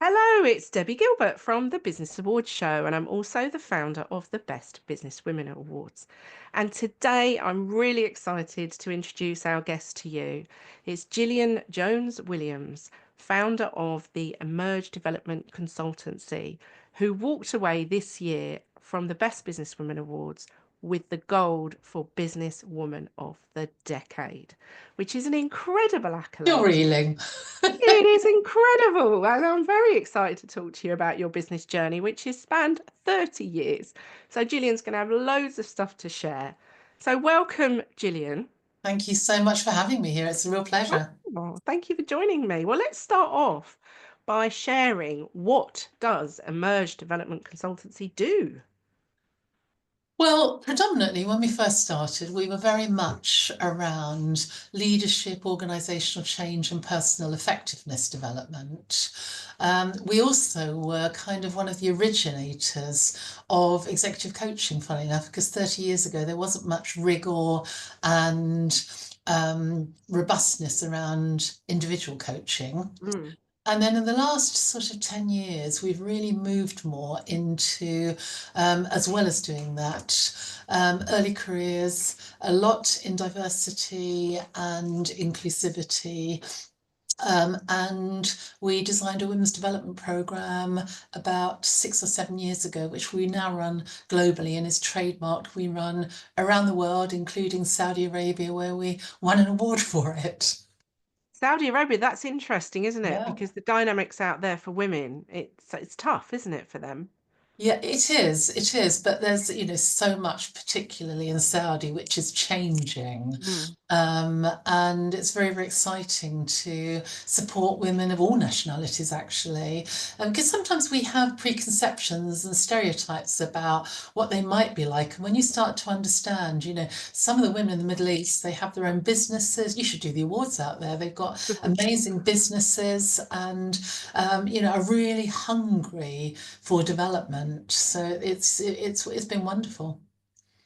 Hello, it's Debbie Gilbert from the Business Awards show, and I'm also the founder of the Best Business Women Awards. And today I'm really excited to introduce our guest to you. It's Gillian Jones-Williams, founder of the Emerge Development Consultancy, who walked away this year from the Best Business Women Awards with the gold for Business Woman of the Decade, which is an incredible You're accolade. reeling. It is incredible, and I'm very excited to talk to you about your business journey, which has spanned 30 years. So, Gillian's going to have loads of stuff to share. So, welcome, Gillian. Thank you so much for having me here. It's a real pleasure. Oh, thank you for joining me. Well, let's start off by sharing what does Emerge Development Consultancy do? Well, predominantly when we first started, we were very much around leadership, organisational change, and personal effectiveness development. We also were kind of one of the originators of executive coaching, funny enough, because 30 years ago there wasn't much rigour and robustness around individual coaching. Mm. And then in the last sort of 10 years, we've really moved more into, as well as doing that, early careers, a lot in diversity and inclusivity. And we designed a women's development program about 6 or 7 years ago, which we now run globally and is trademarked. We run around the world, including Saudi Arabia, where we won an award for it. Saudi Arabia, that's interesting, isn't it? Yeah. Because the dynamics out there for women, it's tough, isn't it, for them? Yeah, it is, but there's, so much, particularly in Saudi, which is changing. Mm. And it's very, very exciting to support women of all nationalities, actually, because sometimes we have preconceptions and stereotypes about what they might be like. And when you start to understand, some of the women in the Middle East, they have their own businesses. You should do the awards out there. They've got amazing businesses and, are really hungry for development. So it's been wonderful.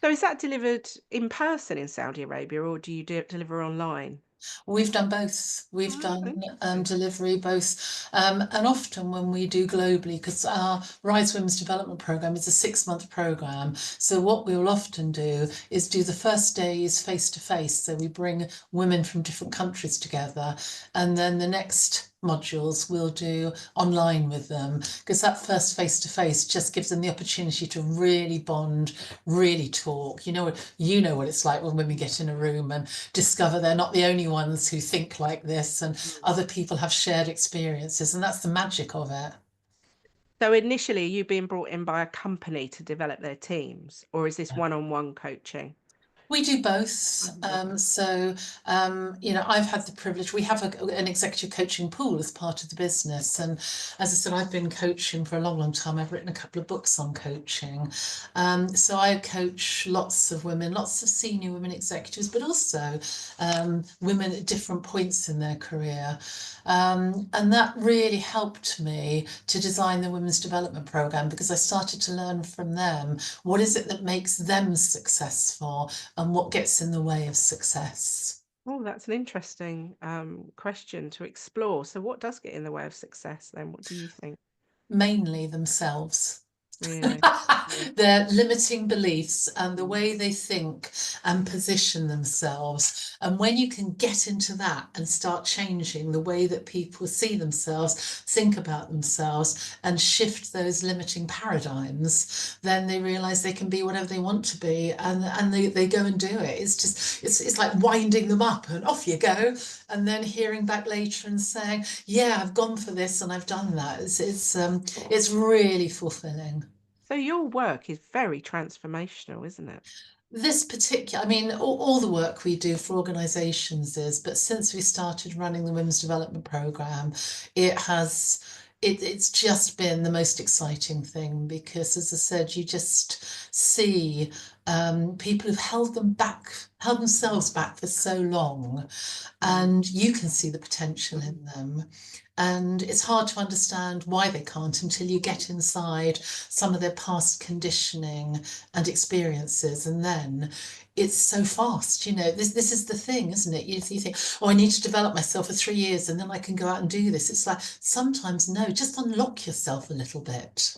So is that delivered in person in Saudi Arabia, or do you deliver online? We've done both. We've Oh, done interesting. delivery both, and often when we do globally, because our Rise Women's Development Program is a 6-month program. So what we will often do is do the first days face to face. So we bring women from different countries together, and then the next modules we'll do online with them, because that first face to face just gives them the opportunity to really bond, really talk. You know what it's like when women get in a room and discover they're not the only ones who think like this, and Mm. other people have shared experiences, and that's the magic of it. So initially, you being brought in by a company to develop their teams, or is this one-on-one coaching? We do both. Mhm. I've had the privilege, we have an executive coaching pool as part of the business. And as I said, I've been coaching for a long, long time. I've written a couple of books on coaching. So I coach lots of women, lots of senior women executives, but also women at different points in their career. And that really helped me to design the Women's Development Programme, because I started to learn from them what is it that makes them successful and what gets in the way of success. Oh, that's an interesting question to explore. So what does get in the way of success then? What do you think? Mainly themselves. Really? Mm. Their limiting beliefs and the Mm. way they think and position themselves. And when you can get into that and start changing the way that people see themselves, think about themselves, and shift those limiting paradigms, then they realize they can be whatever they want to be, and they go and do it. It's like winding them up and off you go. And then hearing back later and saying, yeah, I've gone for this and I've done that. It's really fulfilling. So your work is very transformational, isn't it? This particular, I mean, all the work we do for organisations is, but since we started running the Women's Development Programme, it has, it's just been the most exciting thing, because, as I said, you just see people who've held themselves back for so long, and you can see the potential in them. And it's hard to understand why they can't until you get inside some of their past conditioning and experiences. And then it's so fast, this is the thing, isn't it? You think, oh, I need to develop myself for 3 years and then I can go out and do this. It's like, sometimes, no, just unlock yourself a little bit.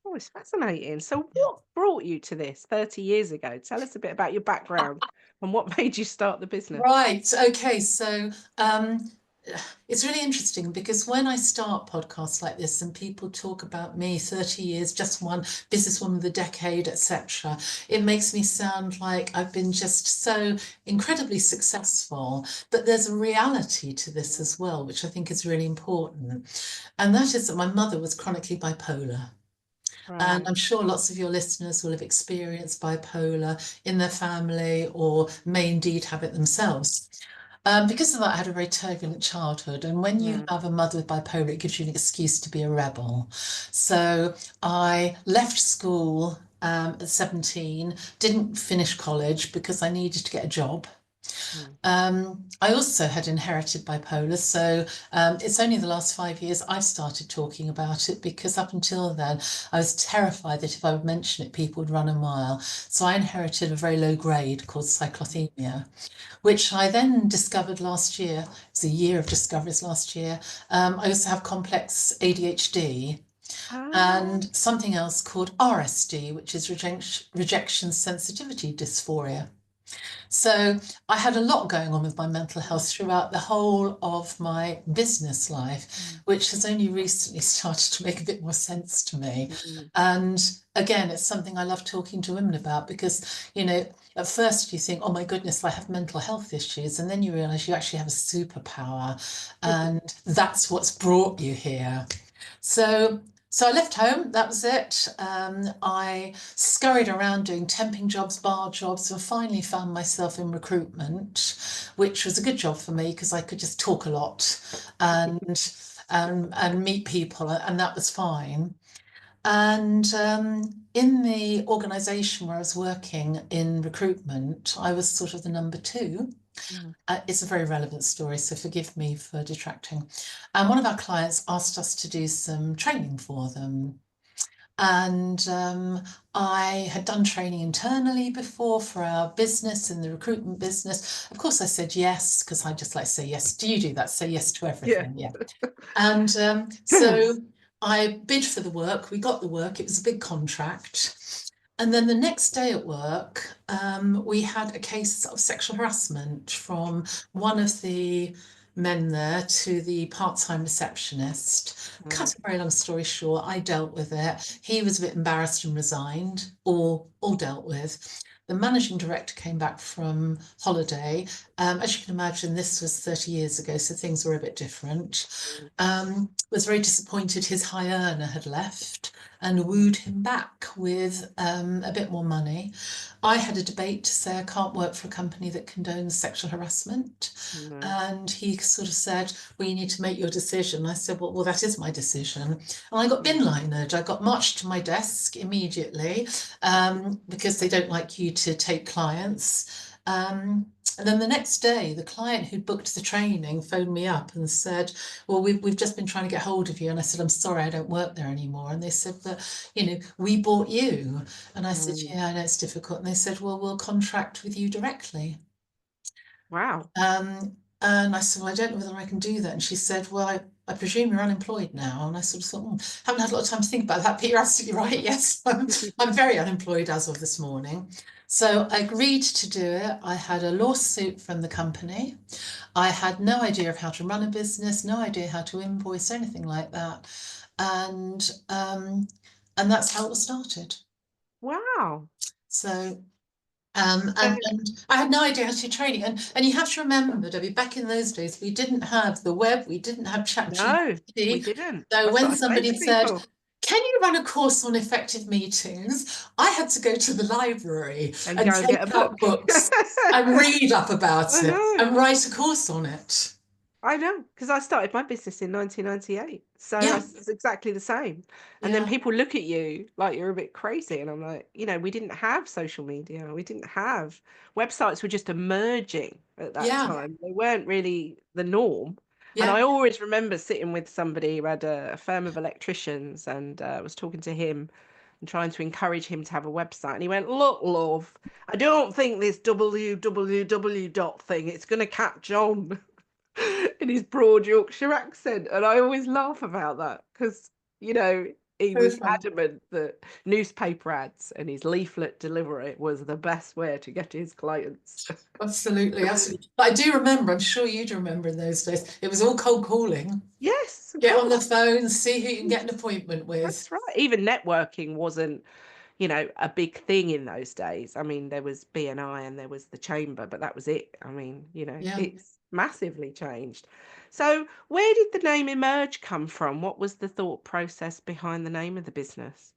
Oh, it's fascinating. So Yeah. what brought you to this 30 years ago? Tell us a bit about your background and what made you start the business. Right. Okay. So it's really interesting because when I start podcasts like this and people talk about me, 30 years, just one businesswoman of the decade, etc., it makes me sound like I've been just so incredibly successful. But there's a reality to this as well, which I think is really important. And that is that my mother was chronically bipolar. And Right. I'm sure lots of your listeners will have experienced bipolar in their family or may indeed have it themselves. Because of that, I had a very turbulent childhood. And when you Mm, have a mother with bipolar, it gives you an excuse to be a rebel. So I left school at 17, didn't finish college because I needed to get a job. mm. I also had inherited bipolar, so it's only the last 5 years I've started talking about it because up until then I was terrified that if I would mention it, people would run a mile. So I inherited a very low grade called cyclothymia, which I then discovered last year. It was a year of discoveries last year. I also have complex ADHD Ah, and something else called RSD, which is rejection sensitivity dysphoria. So I had a lot going on with my mental health throughout the whole of my business life, mm, which has only recently started to make a bit more sense to me. mm. And again, it's something I love talking to women about because, at first you think, oh my goodness, I have mental health issues. And then you realize you actually have a superpower. And that's what's brought you here. So I left home, that was it. I scurried around doing temping jobs, bar jobs, and finally found myself in recruitment, which was a good job for me because I could just talk a lot and meet people, and that was fine. And in the organisation where I was working in recruitment, I was sort of the number two. Mm. It's a very relevant story, so forgive me for detracting. And one of our clients asked us to do some training for them. And I had done training internally before for our business in the recruitment business. Of course, I said yes, because I just like to say yes. Do you do that? Say yes to Yeah. everything. Yeah. And so I bid for the work. We got the work. It was a big contract. And then the next day at work, we had a case of sexual harassment from one of the men there to the part-time receptionist. Mm, Cut a very long story short, I dealt with it. He was a bit embarrassed and resigned, all dealt with. The managing director came back from holiday. As you can imagine, this was 30 years ago, so things were a bit different. mm, Was very disappointed his high earner had left and wooed him back with a bit more money. I had a debate to say I can't work for a company that condones sexual harassment. no. And he sort of said, well, you need to make your decision. I said, well, that is my decision. And I got bin Mm, linered. I got marched to my desk immediately because they don't like you to take clients. And then the next day, the client who'd booked the training phoned me up and said, well, we've just been trying to get hold of you. And I said, I'm sorry, I don't work there anymore. And they said, but, we bought you. And I said, mm. yeah, I know it's difficult. And they said, well, we'll contract with you directly. Wow. And I said, well, I don't know whether I can do that. And she said, well, I presume you're unemployed now. And I sort of thought, haven't had a lot of time to think about that, but you're absolutely right. Yes, I'm very unemployed as of this morning. So I agreed to do it. I had a lawsuit from the company. I had no idea of how to run a business, no idea how to invoice, anything like that. And and that's how it was started. Wow. So So, and I had no idea how to do training. And you have to remember, Debbie, back in those days, we didn't have the web, we didn't have no, we ChatGPT. didn't. So That's when what I say somebody to said, people. can you run a course on effective meetings? I had to go to the library And and go and take get a out book. books and read up about I it know. and write a course on it. I know, because I started my business in 1998. So Yeah, it's exactly the same. And then yeah, people look at you like you're a bit crazy. And I'm like, we didn't have social media. We didn't have websites were just emerging at that yeah, time. They weren't really the norm. And I yeah. always remember sitting with somebody who had a firm of electricians and was talking to him and trying to encourage him to have a website. And he went, look, love, I don't think this www dot thing, it's going to catch on. In his broad Yorkshire accent. And I always laugh about that because, you know, he Very was fun. adamant that newspaper ads and his leaflet delivery was the best way to get his clients. Absolutely, absolutely. But I do remember, I'm sure you'd remember in those days, it was all cold calling. Yes, of Get on the course. phone, see who you can get an appointment with. That's right. Even networking wasn't, a big thing in those days. I mean, there was BNI and there was the chamber, but that was it. I mean, Yeah. it's massively changed. So, where did the name Emerge come from? What was the thought process behind the name of the business?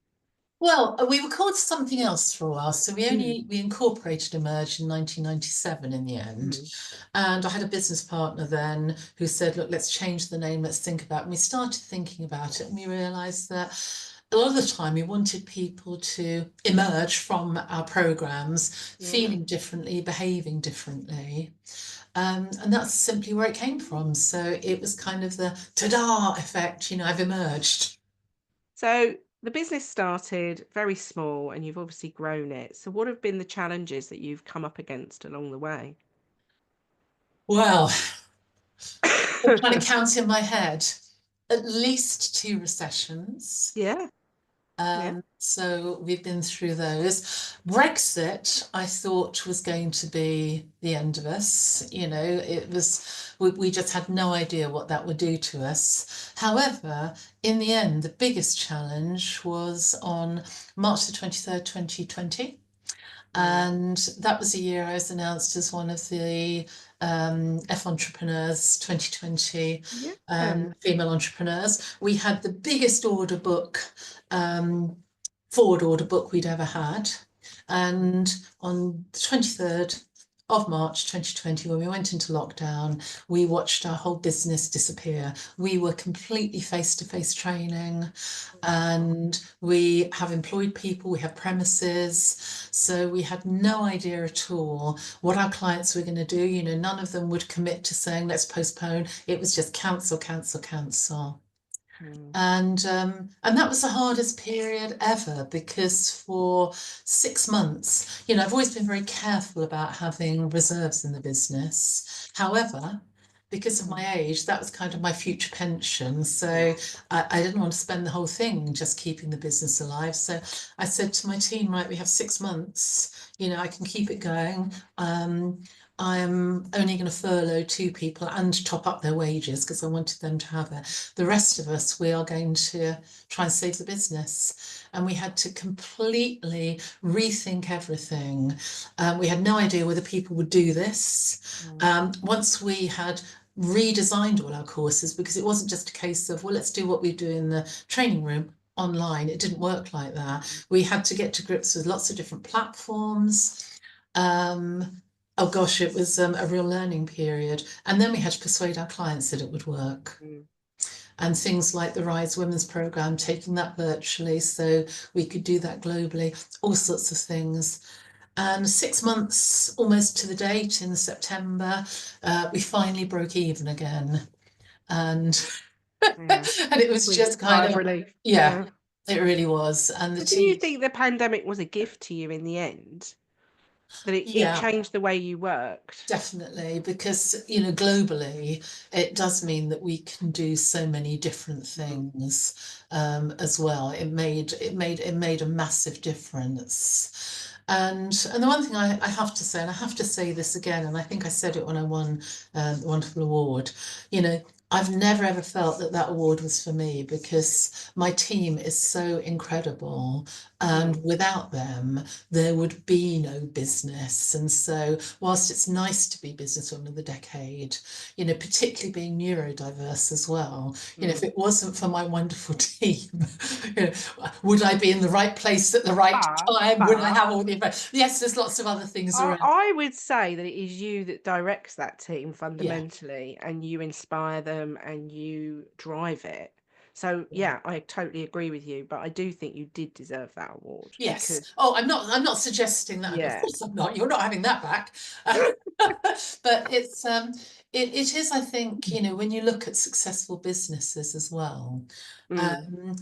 Well, we were called something else for a while, so Mm, we incorporated Emerge in 1997 in the end. mm, And I had a business partner then who said, "Look, let's change the name. Let's think about it." And we started thinking about it, and we realised that a lot of the time we wanted people to emerge from our programs yeah. feeling differently, behaving differently. And that's simply where it came from. So it was kind of the ta-da effect, I've emerged. So the business started very small and you've obviously grown it. So what have been the challenges that you've come up against along the way? Well, I'm trying to count in my head at least two recessions. Yeah, yeah. So we've been through those. Brexit, I thought was going to be the end of us. We just had no idea what that would do to us. However, in the end, the biggest challenge was on March the 23rd, 2020. Mm. And that was the year I was announced as one of the F Entrepreneurs 2020 Yeah. female entrepreneurs. We had the biggest order book, um, forward order book we'd ever had. And on the 23rd of March 2020, when we went into lockdown, we watched our whole business disappear. We were completely face-to-face training, and we have employed people, we have premises, so we had no idea at all what our clients were going to do. None of them would commit to saying, let's postpone. It was just cancel, cancel, cancel. Mm. And that was the hardest period ever, because for 6 months, I've always been very careful about having reserves in the business. However, because of Mm. my age, that was kind of my future pension. Yeah. So I didn't want to spend the whole thing just keeping the business alive. So I said to my team, right, we have 6 months, I can keep it going. I'm only going to furlough 2 people and top up their wages because I wanted them to have it. The rest of us, we are going to try and save the business. And we had to completely rethink everything. We had no idea whether people would do this. Mm. Once we had redesigned all our courses, because it wasn't just a case of, well, let's do what we do in the training room online. It didn't work like that. We had to get to grips with lots of different platforms. Oh gosh, it was a real learning period. And then we had to persuade our clients that it would work. Mm. And things like the Rise Women's Programme, taking that virtually so we could do that globally, all sorts of things. And 6 months almost to the date in September, we finally broke even again. And Yeah. and it was With a just sigh kind of of, relief. yeah, Yeah. it really was. And the So do you team, think the pandemic was a gift to you in the end? That it yeah. changed the way you worked? Definitely, because globally, it does mean that we can do so many different Mm. things as well. It made a massive difference. And the one thing I have to say, and I have to say this again, and I think I said it when I won the wonderful award, you know, I've never ever felt that that award was for me because my team is so incredible, and Mm, without them, there would be no business. And so, whilst it's nice to be Businesswoman of the Decade, particularly being neurodiverse as well, if mm. it wasn't for my wonderful team, you know, would I be in the right place at the right But, time? Would I but have all the information? Yes, there's lots of other things around. I would say that it is you that directs that team Yeah. fundamentally, and you inspire them and you drive it. So Yeah. yeah, I totally agree with you, but I do think you did deserve that award Yes. because Oh, I'm not suggesting that. Of yeah. course I'm not. You're not having that back. But it is, I think, when you look at successful businesses as well, Mm. um,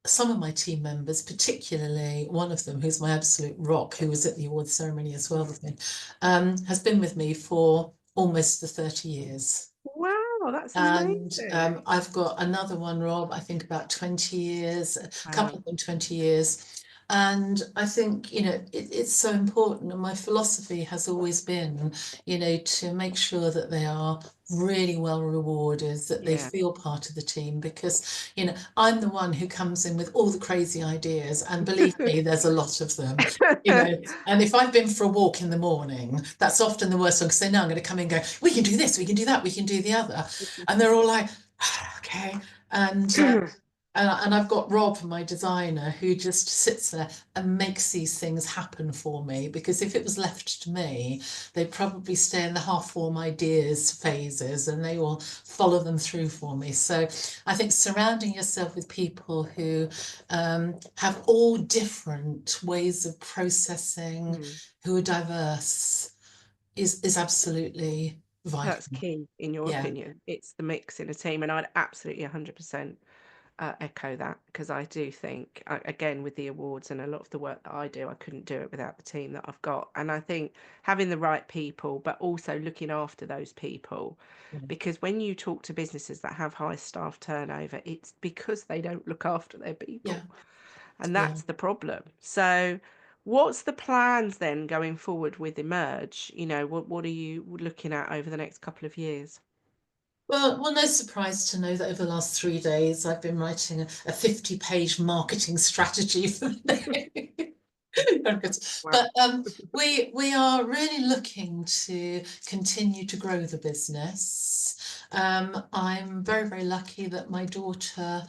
some of my team members, particularly one of them, who's my absolute rock, who was at the awards ceremony as well with me, has been with me for almost the 30 years. Wow, that's And amazing. I've got another one, Rob, I think about 20 years, a couple Wow. of them 20 years. And I think, it's so important. And my philosophy has always been, to make sure that they are really well rewarded, that they Yeah. feel part of the team, because, I'm the one who comes in with all the crazy ideas. And believe me, there's a lot of them. And if I've been for a walk in the morning, that's often the worst one because they know I'm going to come in and go, we can do this, we can do that, we can do the other. And they're all like, okay. And and I've got Rob, my designer, who just sits there and makes these things happen for me. Because if it was left to me, they'd probably stay in the half-form ideas phases and they will follow them through for me. So I think surrounding yourself with people who have all different ways of processing, Mm. who are diverse, is absolutely That's vital. key, in your Yeah. opinion. It's the mix in a team, and I'd absolutely 100% echo that because I do think, again, with the awards and a lot of the work that I do, I couldn't do it without the team that I've got. And I think having the right people, but also looking after those people, because when you talk to businesses that have high staff turnover, it's because they don't look after their Yeah. people. And Yeah. that's the problem. So, what's the plans then going forward with Emerge? What are you looking at over the next couple of years? Well, no surprise to know that over the last 3 days, I've been writing a 50-page marketing strategy for the Wow. But we are really looking to continue to grow the business. I'm very, very lucky that my daughter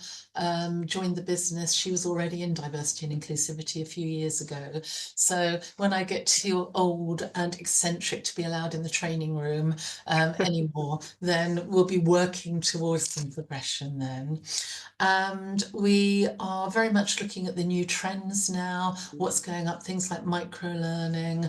joined the business. She was already in diversity and inclusivity a few years ago. So when I get too old and eccentric to be allowed in the training room anymore, then we'll be working towards some progression then. And we are very much looking at the new trends now, what's going up, things like micro learning.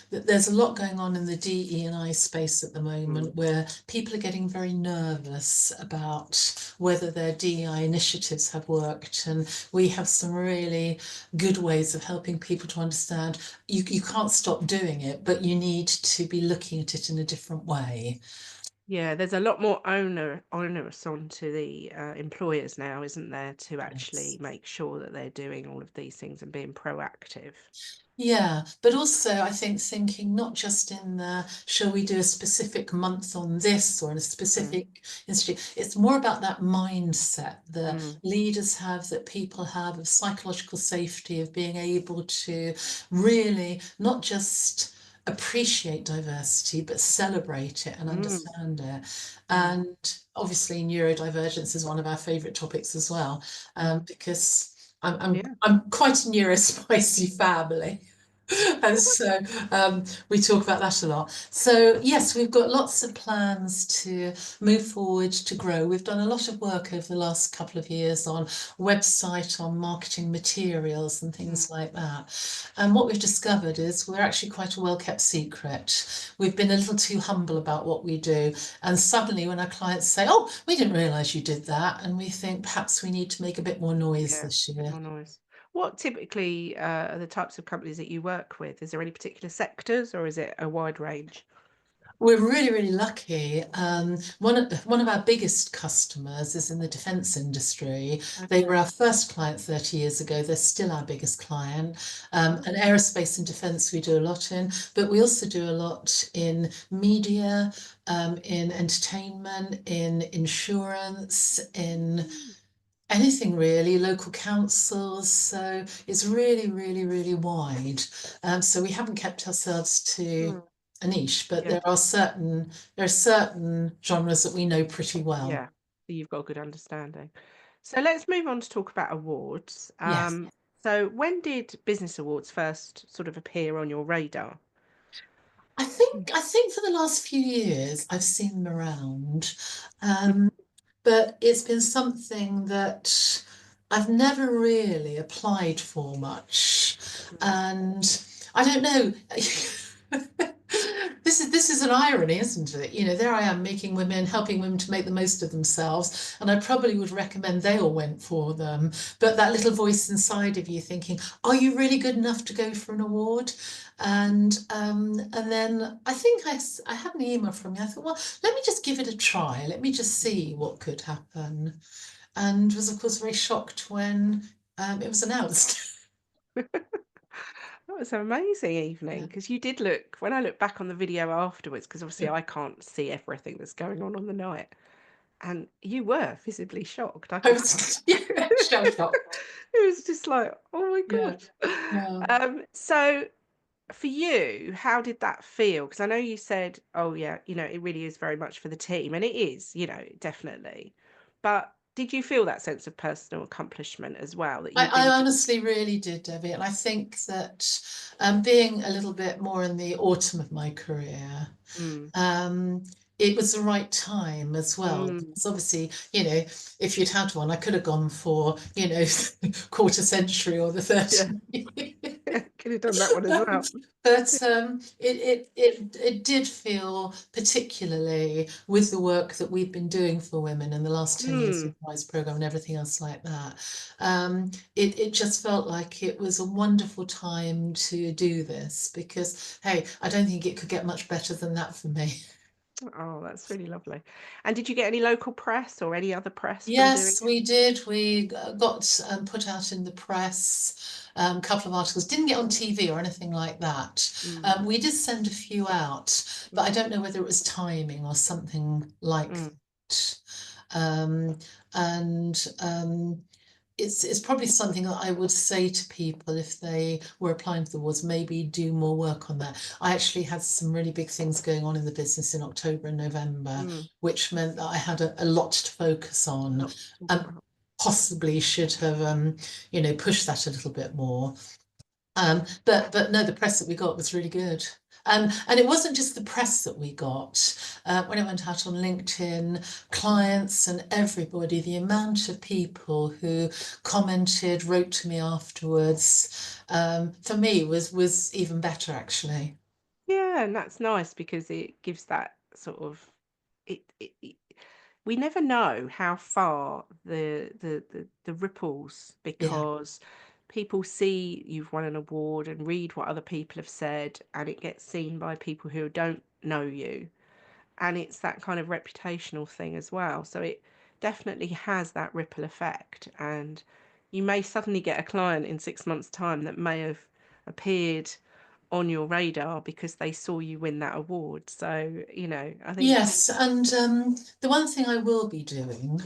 There's a lot going on in the DE&I space at the Mm. moment where people are getting very nervous about whether their DEI initiatives have worked. And we have some really good ways of helping people to understand you can't stop doing it, but you need to be looking at it in a different way. Yeah, there's a lot more onerous onto the employers now, isn't there, to actually Yes. make sure that they're doing all of these things and being proactive. Yeah, but also I think thinking not just in the shall we do a specific month on this or in a Mm, specific institute, it's more about that mindset that mm, leaders have, that people have of psychological safety, of being able to really not just appreciate diversity, but celebrate it and mm, understand it. mm, And obviously neurodivergence is one of our favourite topics as well, mm. because I'm Yeah. I'm quite a neurospicy family. And so we talk about that a lot. So yes, we've got lots of plans to move forward, to grow. We've done a lot of work over the last couple of years on website, on marketing materials and Mm. things like that. And what we've discovered is we're actually quite a well-kept secret. We've been a little too humble about what we do. And suddenly when our clients say, oh, we didn't realize you did that, and we think perhaps we need to make a bit more noise Yeah, this a bit year. more noise. What typically are the types of companies that you work with? Is there any particular sectors or is it a wide range? We're really, really lucky. One of our biggest customers is in the defence industry. They were Okay. our first client 30 years ago. They're still our biggest client. Wow. And aerospace and defence we do a lot in, but we also do a lot in media, in entertainment, in insurance, in Mm. anything really, local councils. So it's really, really, really wide. So we haven't kept ourselves to Mm. a niche, but Yeah. there are certain genres that we know pretty well. Yeah. So you've got a good understanding. So let's move on to talk about awards. Yes. So when did Business Awards first sort of appear on your radar? I think for the last few years I've seen them around. But it's been something that I've never really applied for much. Mm. And I don't know. This is an irony, isn't it? You know, there I am making women, helping women to make the most of themselves, and I probably would recommend they all went for them. But that little voice inside of you thinking, "Are you really good enough to go for an award?" And then I think I had an email from you. I thought, well, let me just give it a try. Let me just see what could happen. And was, of course, very shocked when it was announced. That was an amazing evening Yeah. because you did look, when I look back on the video afterwards, because obviously Yeah. I can't see everything that's going on the night, and you were visibly shocked. I I could tell. was, yeah, shell shocked. It was just like, oh my Yeah. God. Yeah. So for you, how did that feel? Because I know you said, oh yeah, it really is very much for the team, and it is, definitely. But did you feel that sense of personal accomplishment as well that you've I been doing? honestly really did, Debbie. And I think that being a little bit more in the autumn of my career, Mm, um, it was the right time as well. mm, Because obviously, if you'd had one, I could have gone for, quarter century or the yeah, 30. could have done that one as well. But it did feel, particularly with the work that we've been doing for women in the last 10 years Mm. with the RISE program and everything else like that. It just felt like it was a wonderful time to do this because, hey, I don't think it could get much better than that for me. Oh, that's really lovely. And did you get any local press or any other press from doing Yes, it? we did. We got put out in the press, a couple of articles. Didn't get on TV or anything like that. Mm, We did send a few out, but I mm, don't know whether it was timing or something like mm. that. Um, and it's probably something that I would say to people if they were applying for the awards, maybe do more work on that. I actually had some really big things going on in the business in October and November, Mm. which meant that I had a lot to focus A on lot to talk and about. possibly should have pushed that a little bit more. But no, the press that we got was really good. And it wasn't just the press that we got. When it went out on LinkedIn, clients and everybody, the amount of people who commented, wrote to me afterwards, for me was even better actually. Yeah, and that's nice because it gives that sort of it we never know how far the ripples Yeah. because people see you've won an award and read what other people have said and it gets seen by people who don't know you and it's that kind of reputational thing as well. So it definitely has that ripple effect, and you may suddenly get a client in 6 months' time that may have appeared on your radar because they saw you win that award. So, I think, Yes, and the one thing I will be doing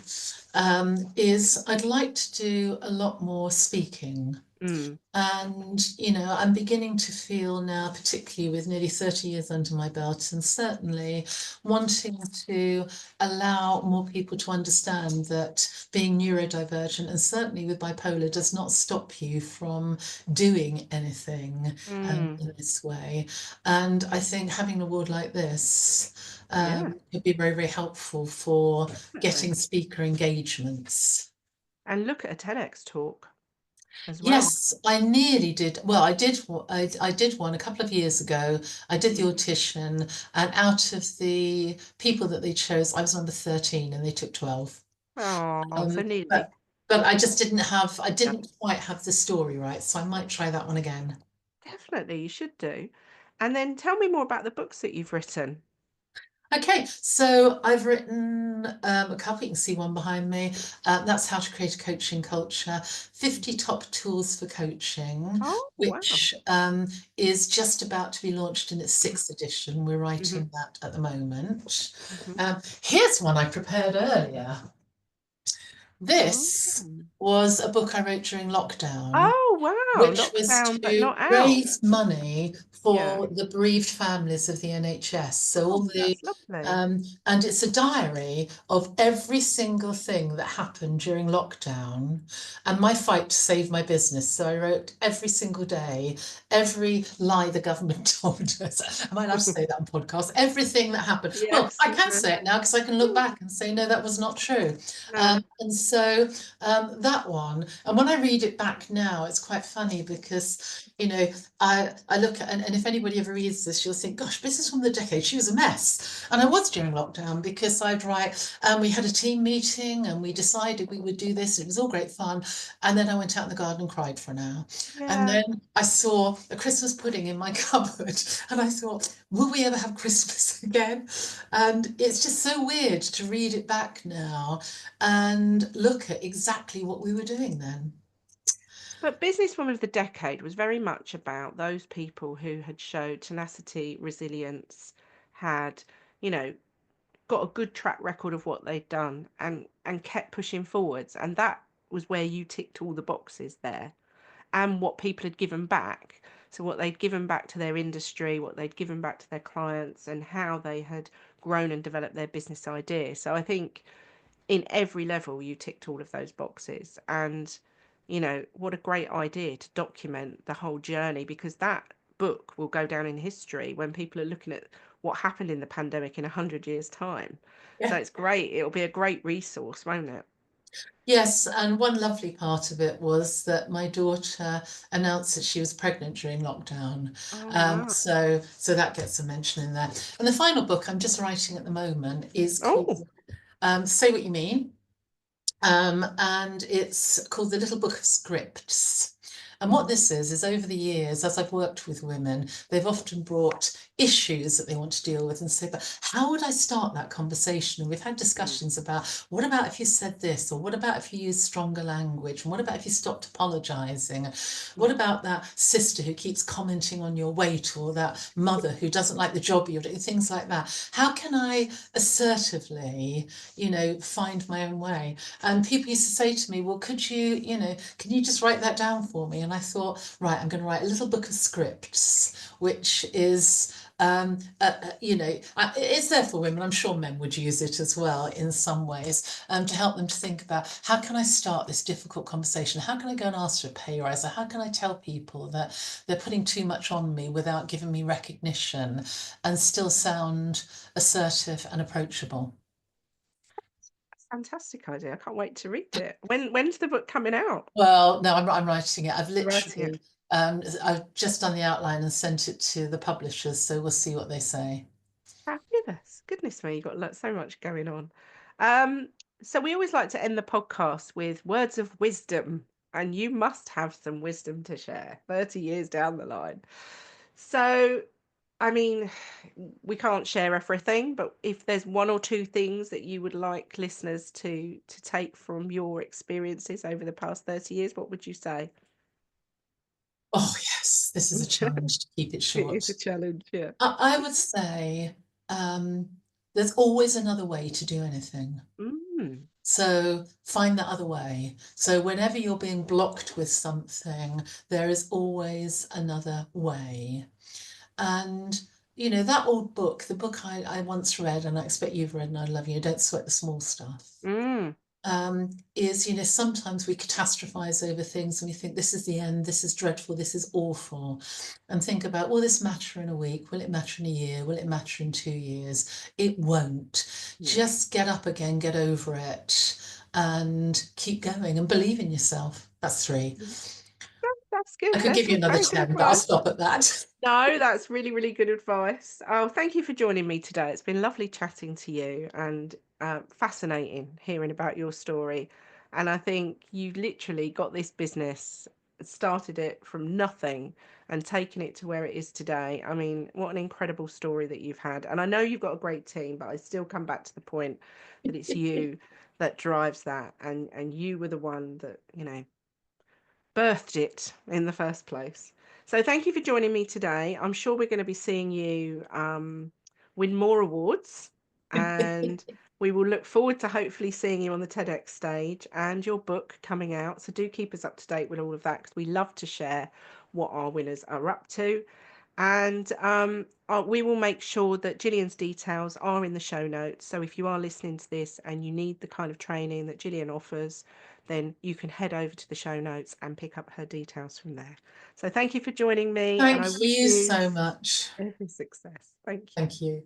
is I'd like to do a lot more speaking. mm, And, I'm beginning to feel now, particularly with nearly 30 years under my belt, and certainly wanting to allow more people to understand that being neurodivergent and certainly with bipolar does not stop you from doing anything mm, in this way. And I think having an award like this yeah, could be very, very helpful for definitely. getting speaker engagements. And look at a TEDx talk as well. Yes, I nearly did. Well, I did one a couple of years ago. I did the Mm. audition, and out of the people that they chose, I was number 13 and they took 12. Oh, so Um, nearly. but I Yeah, didn't quite have the story right, so I might try that one again. definitely, you should do. And then tell me more about the books that you've written. Okay, so I've written a couple, you can see one behind me. That's How to Create a Coaching Culture, 50 Top Tools for Coaching, Oh, wow. which is just about to be launched in its sixth edition. We're Hmm. writing that at the moment. Hmm. Here's one I prepared earlier. Oh. This was a book I wrote during lockdown, Oh, wow. which Locked was down, but to not out. raise money Yeah. for the bereaved families of the NHS. So all Oh, the that's lovely. and it's a diary of every single thing that happened during lockdown and my fight to save my business. So I wrote every single day, every lie the government told us. Am I allowed to say that on podcast? Everything that happened. Well, Yes, I you can can. say it now because I can look back and say, no, that was not true. No. And so that one, and when I read it back now, it's quite funny because, I look at, and if anybody ever reads this, you'll think, gosh, businesswoman of the decade, she was a mess. And I was during lockdown because I'd write, we had a team meeting and we decided we would do this. It was all great fun. And then I went out in the garden and cried for an hour. And Yeah. then I saw a Christmas pudding in my cupboard and I thought, will we ever have Christmas again? And it's just so weird to read it back now and look at exactly what we were doing then. But Businesswoman of the Decade was very much about those people who had showed tenacity, resilience, had, you know, got a good track record of what they'd done and kept pushing forwards. And that was where you ticked all the boxes there. And what people had given back. So what they'd given back to their industry, what they'd given back to their clients, and how they had grown and developed their business idea. So I think in every level you ticked all of those boxes. And what a great idea to document the whole journey, because that book will go down in history when people are looking at what happened in the pandemic in 100 years time. So Yeah. it's great, it'll be a great resource, won't it? Yes, and one lovely part of it was that my daughter announced that she was pregnant during lockdown. Oh, wow. So that gets a mention in there. And the final book I'm just writing at the moment is Oh. called Say What You Mean. And it's called The Little Book of Scripts. And what this is over the years, as I've worked with women, they've often brought issues that they want to deal with and say, but how would I start that conversation? And we've had Mm. discussions about what about if you said this, or what about if you used stronger language, and what about if you stopped apologizing? What Mm. about that sister who keeps commenting on your weight, or that mother who doesn't like the job you're doing, things like that. How can I assertively, find my own way? And people used to say to me, well, can you just write that down for me? And I thought, right, I'm going to write a little book of scripts, which is, it's there for women. I'm sure men would use it as well in some ways, to help them to think about how can I start this difficult conversation? How can I go and ask for a pay rise? Or how can I tell people that they're putting too much on me without giving me recognition and still sound assertive and approachable? Fantastic idea. I can't wait to read it. When's the book coming out? Well, no, I'm writing it. I've You're writing it. literally, I've just done the outline and sent it to the publishers, so we'll see what they say. Fabulous. Goodness me, you've got so much going on. Um, so we always like to end the podcast with words of wisdom, and you must have some wisdom to share 30 years down the line. So, I mean, we can't share everything, but if there's one or two things that you would like listeners to take from your experiences over the past 30 years, what would you say? Oh, yes, this is a challenge to keep it It short. is a challenge, yeah. I would say um, there's always another way to do anything. Mm. So find that other way. So whenever you're being blocked with something, there is always another way. And that old book, the book I once read, and I expect you've read, and I love you, Don't Sweat the Small Stuff, Mm. is, sometimes we catastrophize over things and we think this is the end, this is dreadful, this is awful. And think about, will this matter in a week? Will it matter in a year? Will it matter in 2 years? It won't. No. Just get up again, get over it, and keep going and believe in yourself. That's three. That's good. I could That's give you some another very good 10, but I'll advice. stop at that. No, that's really, really good advice. Oh, thank you for joining me today. It's been lovely chatting to you and fascinating hearing about your story. And I think you literally got this business started it from nothing and taken it to where it is today. I mean, what an incredible story that you've had. And I know you've got a great team, but I still come back to the point that it's you that drives that, and you were the one that, you know, birthed it in the first place. So thank you for joining me today. I'm sure we're going to be seeing you win more awards, and we will look forward to hopefully seeing you on the TEDx stage and your book coming out. So do keep us up to date with all of that, because we love to share what our winners are up to. And we will make sure that Gillian's details are in the show notes. So if you are listening to this and you need the kind of training that Gillian offers, then you can head over to the show notes and pick up her details from there. So thank you for joining me, and I Thank wish you you so much. every success. Thank you. Thank you.